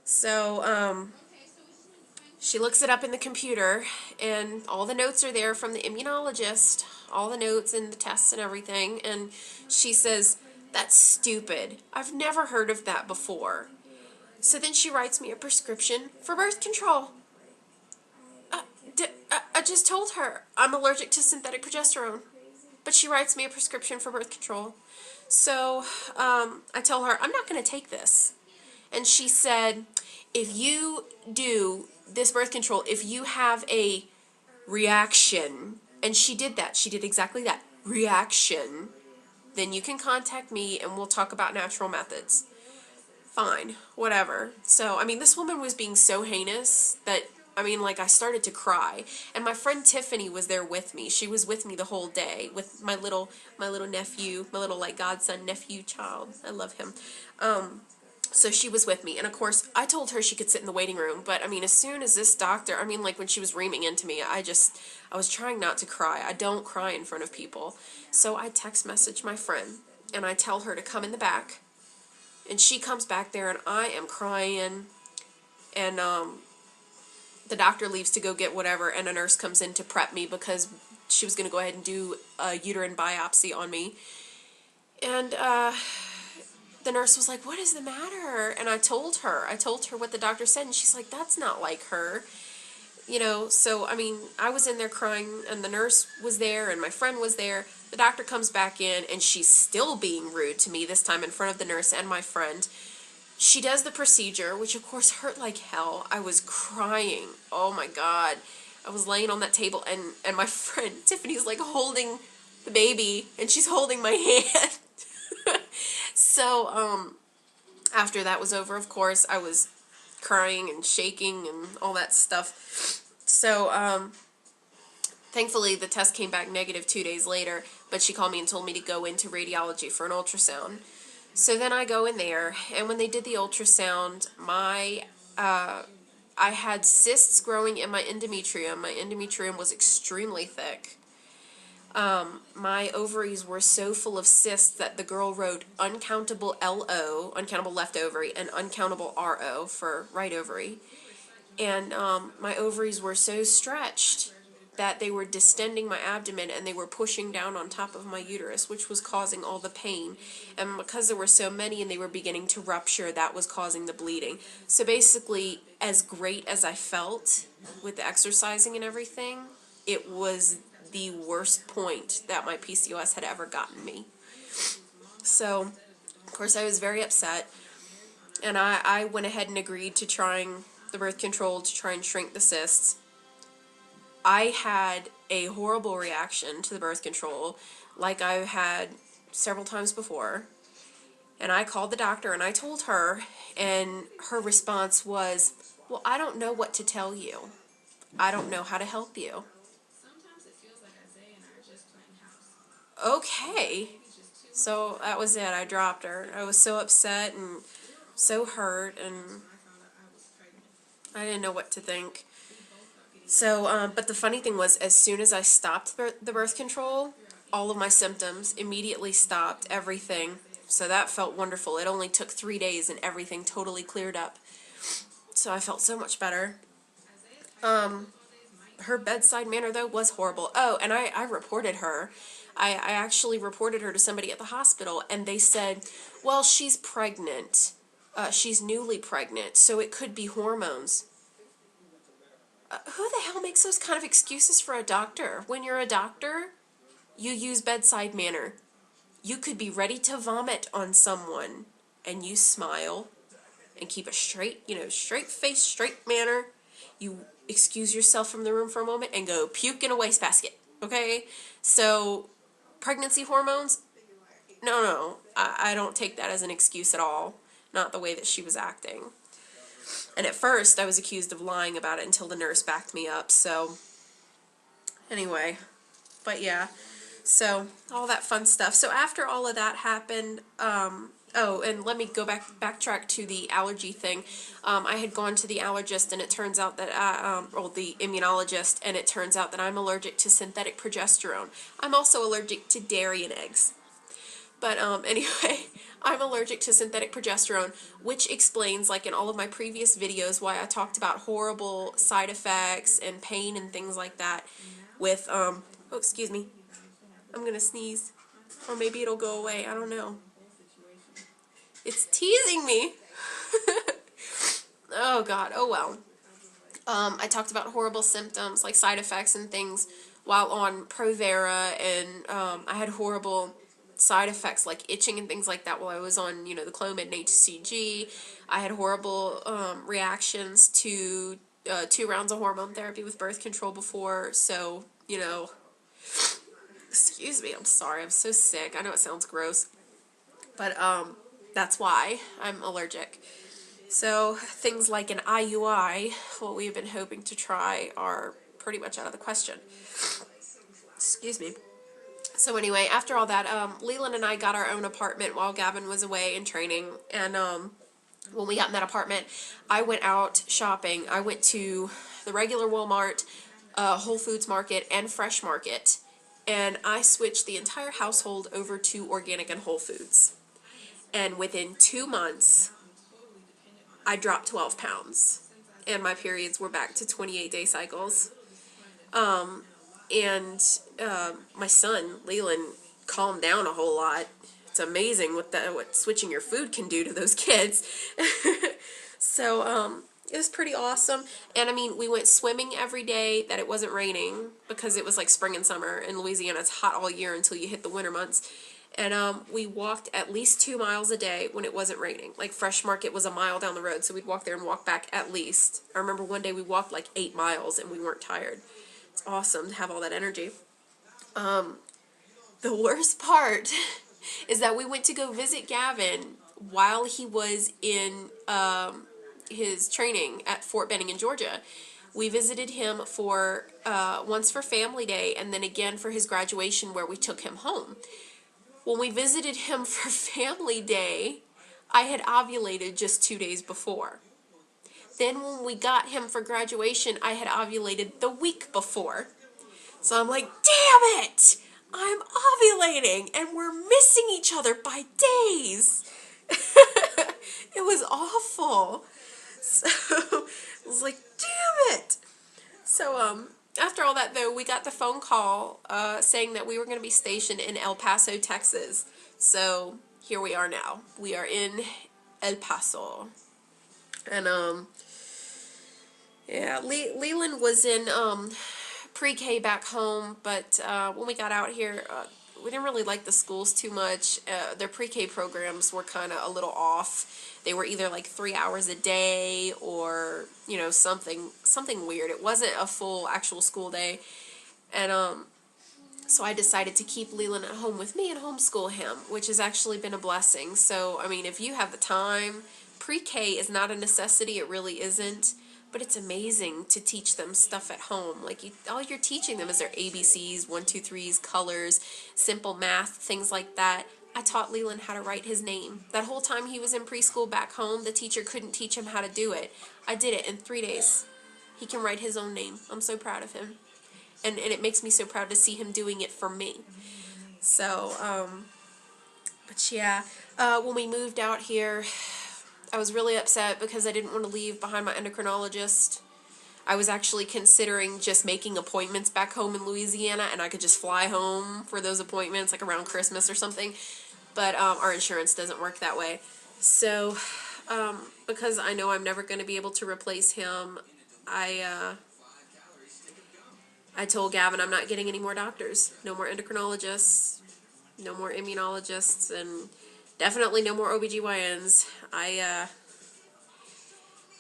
So, she looks it up in the computer, and all the notes are there from the immunologist, all the notes and the tests and everything, and she says, "That's stupid. I've never heard of that before." So then she writes me a prescription for birth control. I just told her I'm allergic to synthetic progesterone, but she writes me a prescription for birth control. So I tell her, I'm not going to take this. And she said, if you do this birth control, if you have a reaction, and she did that, she did exactly that, reaction, then you can contact me and we'll talk about natural methods. Fine, whatever. So, I mean, this woman was being so heinous that, I mean, like, I started to cry. And my friend Tiffany was there with me. She was with me the whole day with my little nephew, my little, like, godson nephew child. I love him. So she was with me. And, of course, I told her she could sit in the waiting room. But, I mean, as soon as this doctor, I mean, like, when she was reaming into me, I was trying not to cry. I don't cry in front of people. So I text message my friend, and I tell her to come in the back. And she comes back there, and I am crying, and the doctor leaves to go get whatever, and a nurse comes in to prep me because she was going to go ahead and do a uterine biopsy on me. And the nurse was like, "What is the matter?" And I told her what the doctor said, and she's like, "That's not like her." You know, so, I mean, I was in there crying, and the nurse was there, and my friend was there. The doctor comes back in, and she's still being rude to me, this time in front of the nurse and my friend. She does the procedure, which, of course, hurt like hell. I was crying. Oh, my God. I was laying on that table, and my friend Tiffany's, like, holding the baby, and she's holding my hand. So, after that was over, of course, I was crying and shaking and all that stuff. So, thankfully, the test came back negative 2 days later, but she called me and told me to go into radiology for an ultrasound. So then I go in there, and when they did the ultrasound, I had cysts growing in my endometrium. My endometrium was extremely thick. My ovaries were so full of cysts that the girl wrote uncountable LO, uncountable left ovary, and uncountable RO for right ovary. And my ovaries were so stretched that they were distending my abdomen, and they were pushing down on top of my uterus, which was causing all the pain. And because there were so many and they were beginning to rupture, that was causing the bleeding. So basically, as great as I felt with the exercising and everything, it was the worst point that my PCOS had ever gotten me. So, of course, I was very upset, and I went ahead and agreed to trying the birth control to try and shrink the cysts. I had a horrible reaction to the birth control, like I've had several times before, and I called the doctor and I told her, and her response was, "Well, I don't know what to tell you. I don't know how to help you." Okay. So that was it. I dropped her. I was so upset and so hurt, and I didn't know what to think. So, but the funny thing was, as soon as I stopped the birth control, all of my symptoms immediately stopped, everything. So that felt wonderful. It only took 3 days and everything totally cleared up. So I felt so much better. Her bedside manner, though, was horrible. Oh, and I reported her. I actually reported her to somebody at the hospital, and they said, "Well, she's pregnant. She's newly pregnant, so it could be hormones." Who the hell makes those kind of excuses for a doctor? When you're a doctor, you use bedside manner. You could be ready to vomit on someone, and you smile and keep a straight face, straight manner. You excuse yourself from the room for a moment and go puke in a wastebasket, okay? So, pregnancy hormones? No, I don't take that as an excuse at all. Not the way that she was acting. And at first, I was accused of lying about it until the nurse backed me up, so anyway, but yeah, so all that fun stuff. So after all of that happened, oh, and let me go backtrack to the allergy thing. I had gone to the allergist, and it turns out that or the immunologist, and it turns out that I'm allergic to synthetic progesterone. I'm also allergic to dairy and eggs. But anyway, I'm allergic to synthetic progesterone, which explains, like in all of my previous videos, why I talked about horrible side effects and pain and things like that with, oh, excuse me, I'm gonna sneeze. Or maybe it'll go away, I don't know. It's teasing me. Oh God, oh well. I talked about horrible symptoms, like side effects and things, while on Provera, and I had horrible side effects like itching and things like that while I was on, the Clomid and HCG. I had horrible reactions to 2 rounds of hormone therapy with birth control before, so, excuse me, I'm sorry, I'm so sick. I know it sounds gross, but that's why I'm allergic. So things like an IUI, what we've been hoping to try, are pretty much out of the question. Excuse me. So anyway, after all that, Leland and I got our own apartment while Gavin was away in training, and when we got in that apartment, I went out shopping. I went to the regular Walmart, Whole Foods Market, and Fresh Market, and I switched the entire household over to organic and Whole Foods. And within 2 months, I dropped 12 pounds, and my periods were back to 28-day cycles. And my son, Leland, calmed down a whole lot. It's amazing what switching your food can do to those kids. So, it was pretty awesome. And I mean, we went swimming every day that it wasn't raining, because it was like spring and summer. In Louisiana, it's hot all year until you hit the winter months. And we walked at least 2 miles a day when it wasn't raining. Like Fresh Market was a mile down the road, so we'd walk there and walk back at least. I remember one day we walked like 8 miles and we weren't tired. It's awesome to have all that energy. The worst part is that we went to go visit Gavin while he was in his training at Fort Benning in Georgia. We visited him for once for Family Day and then again for his graduation, where we took him home. When we visited him for Family Day, I had ovulated just 2 days before. Then when we got him for graduation, I had ovulated the week before. So I'm like, damn it! I'm ovulating, and we're missing each other by days. It was awful. So I was like, damn it! So, after all that, though, we got the phone call saying that we were going to be stationed in El Paso, Texas. So here we are now. We are in El Paso. And, yeah, Leland was in pre-K back home, but when we got out here, we didn't really like the schools too much. Their pre-K programs were kind of a little off. They were either like 3 hours a day or, something weird. It wasn't a full actual school day. And so I decided to keep Leland at home with me and homeschool him, which has actually been a blessing. So, I mean, if you have the time, pre-K is not a necessity. It really isn't. But it's amazing to teach them stuff at home. Like, all you're teaching them is their ABCs, 1, 2, 3s, colors, simple math, things like that. I taught Leland how to write his name. That whole time he was in preschool back home, the teacher couldn't teach him how to do it. I did it in 3 days. He can write his own name. I'm so proud of him. And it makes me so proud to see him doing it for me. So, but yeah, when we moved out here, I was really upset because I didn't want to leave behind my endocrinologist. I was actually considering just making appointments back home in Louisiana, and I could just fly home for those appointments, like around Christmas or something. But our insurance doesn't work that way. So, because I know I'm never going to be able to replace him, I told Gavin I'm not getting any more doctors. No more endocrinologists, no more immunologists, and definitely no more OBGYNs. I'm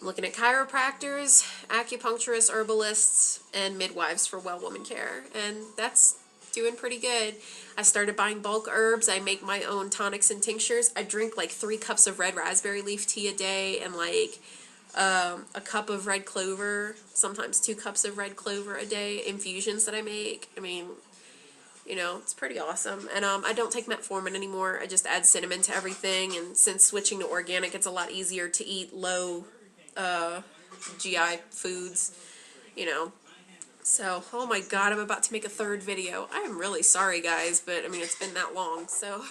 looking at chiropractors, acupuncturists, herbalists, and midwives for well woman care. And that's doing pretty good. I started buying bulk herbs. I make my own tonics and tinctures. I drink like 3 cups of red raspberry leaf tea a day and like a cup of red clover, sometimes 2 cups of red clover a day, infusions that I make. I mean, it's pretty awesome. And I don't take metformin anymore. I just add cinnamon to everything. And since switching to organic, it's a lot easier to eat low GI foods, So, oh my God, I'm about to make a 3rd video. I am really sorry, guys, but I mean, it's been that long, so...